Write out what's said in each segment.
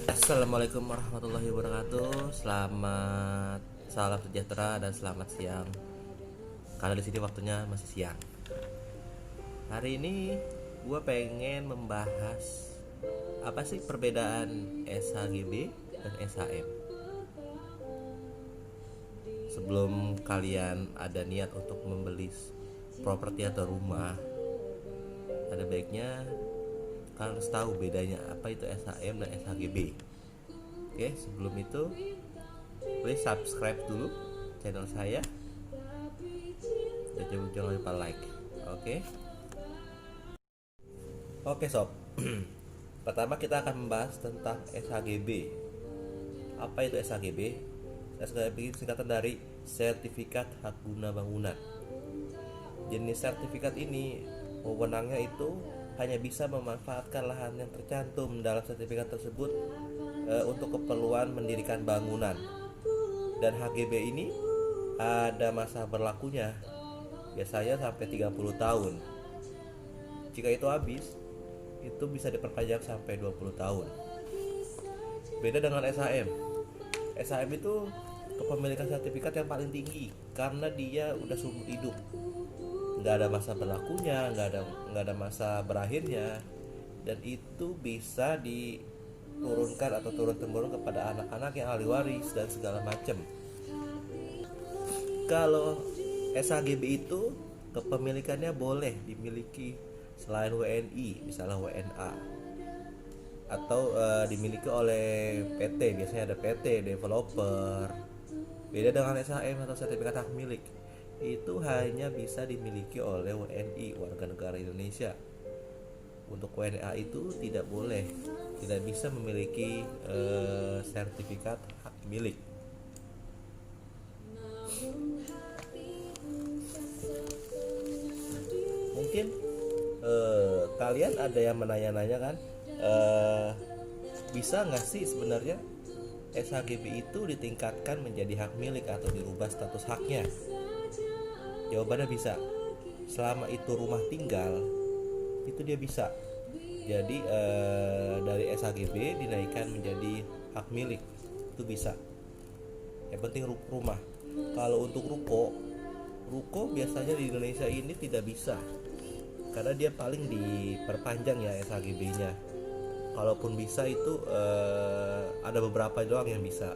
Assalamualaikum warahmatullahi wabarakatuh. Salam sejahtera dan selamat siang. Karena di sini waktunya masih siang. Hari ini gue pengen membahas apa sih perbedaan SHGB dan SHM. Sebelum kalian ada niat untuk membeli properti atau rumah, ada baiknya kalian harus tahu bedanya apa itu SHM dan SHGB. Oke, sebelum itu please subscribe dulu channel saya dan jangan lupa like. Oke sob. Pertama kita akan membahas tentang SHGB. Apa itu SHGB? SHGB itu singkatan dari Sertifikat Hak Guna Bangunan. Jenis sertifikat ini wewenangnya itu hanya bisa memanfaatkan lahan yang tercantum dalam sertifikat tersebut untuk keperluan mendirikan bangunan. Dan HGB ini ada masa berlakunya, biasanya sampai 30 tahun. Jika itu habis, itu bisa diperpanjang sampai 20 tahun. Beda dengan SHM. SHM itu kepemilikan sertifikat yang paling tinggi karena dia udah seumur hidup. Nggak ada masa berlakunya, nggak ada masa berakhirnya, dan itu bisa diturunkan atau turun temurun kepada anak-anak yang ahli waris dan segala macam. Kalau SHGB itu kepemilikannya boleh dimiliki selain WNI, misalnya WNA, atau dimiliki oleh PT. Biasanya ada PT developer. Beda dengan SHM atau sertifikat hak milik, itu hanya bisa dimiliki oleh WNI, warga negara Indonesia. Untuk WNA itu tidak boleh, tidak bisa memiliki sertifikat hak milik. Mungkin kalian ada yang menanya-nanya kan, bisa nggak sih sebenarnya SHGB itu ditingkatkan menjadi hak milik atau dirubah status haknya? Jawabannya bisa. Selama itu rumah tinggal, itu dia bisa. Jadi dari SHGB dinaikkan menjadi hak milik, itu bisa. Yang penting rumah. Kalau untuk ruko biasanya di Indonesia ini tidak bisa, karena dia paling diperpanjang ya SHGB-nya. Kalaupun bisa itu ada beberapa doang yang bisa,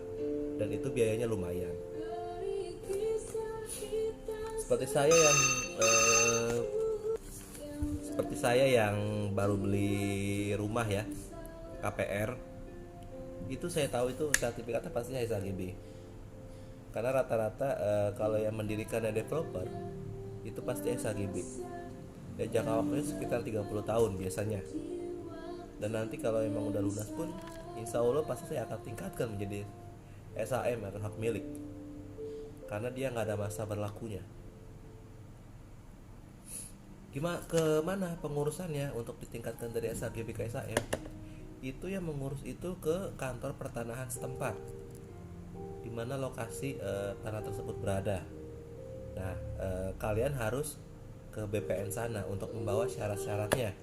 dan itu biayanya lumayan. Seperti saya yang baru beli rumah ya, KPR, itu saya tahu itu sertifikatnya pasti SHGB. Karena rata-rata kalau yang mendirikannya developer itu pasti SHGB. Dan jangka waktunya sekitar 30 tahun biasanya. Dan nanti kalau emang udah lunas pun, insya Allah pasti saya akan tingkatkan menjadi SHM atau hak milik, karena dia nggak ada masa berlakunya. Gimana kemana pengurusannya untuk ditingkatkan dari SHGB ke SHM? Itu yang mengurus itu ke kantor pertanahan setempat, di mana lokasi tanah tersebut berada. Nah, kalian harus ke BPN sana untuk membawa syarat-syaratnya.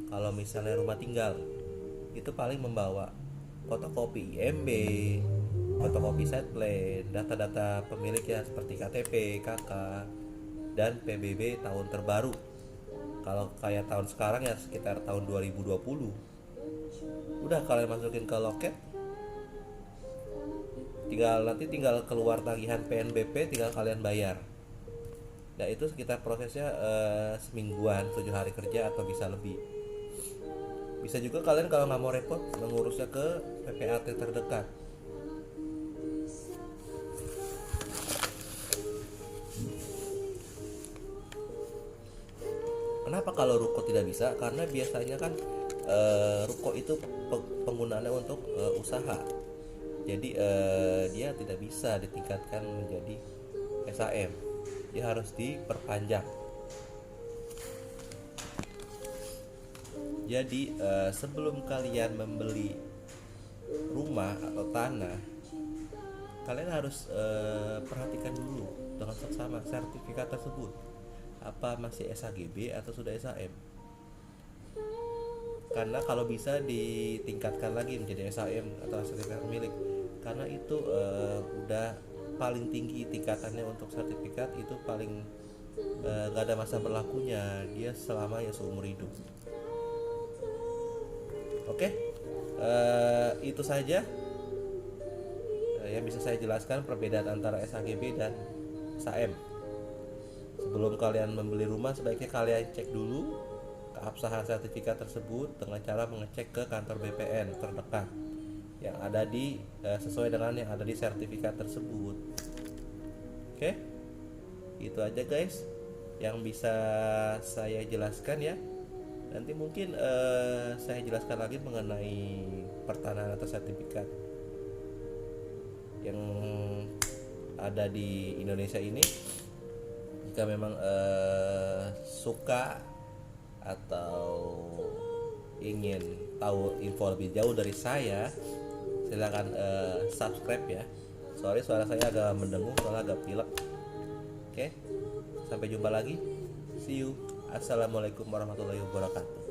Kalau misalnya rumah tinggal, itu paling membawa fotokopi IMB, fotokopi site plan, data-data pemiliknya seperti KTP, KK, dan PBB tahun terbaru. Kalau kayak tahun sekarang ya sekitar tahun 2020. Udah kalian masukin ke loket, tinggal keluar tagihan PNBP, tinggal kalian bayar. Nah itu sekitar prosesnya semingguan, 7 hari kerja atau bisa lebih. Bisa juga kalian kalau nggak mau repot mengurusnya ke PPAT terdekat. Kenapa kalau ruko tidak bisa? Karena biasanya kan ruko itu penggunaannya untuk usaha. Jadi dia tidak bisa ditingkatkan menjadi SHM. Dia harus diperpanjang. Jadi sebelum kalian membeli rumah atau tanah, kalian harus perhatikan dulu dengan seksama sertifikat tersebut, apa masih SHGB atau sudah SHM. karena kalau bisa ditingkatkan lagi menjadi SHM atau sertifikat pemilik, karena itu udah paling tinggi tingkatannya. Untuk sertifikat itu paling gak ada masa berlakunya, dia selamanya seumur hidup. Oke, itu saja yang bisa saya jelaskan perbedaan antara SHGB dan SHM. Sebelum kalian membeli rumah, sebaiknya kalian cek dulu keabsahan sertifikat tersebut dengan cara mengecek ke kantor BPN terdekat yang ada di sesuai dengan yang ada di sertifikat tersebut. Oke, itu aja guys yang bisa saya jelaskan ya. Nanti mungkin saya jelaskan lagi mengenai pertanahan atau sertifikat yang ada di Indonesia ini. Jika memang suka atau ingin tahu info lebih jauh dari saya, silakan subscribe ya. Sorry suara saya agak mendengung soalnya agak pilek. Oke, sampai jumpa lagi. See you. Assalamualaikum warahmatullahi wabarakatuh.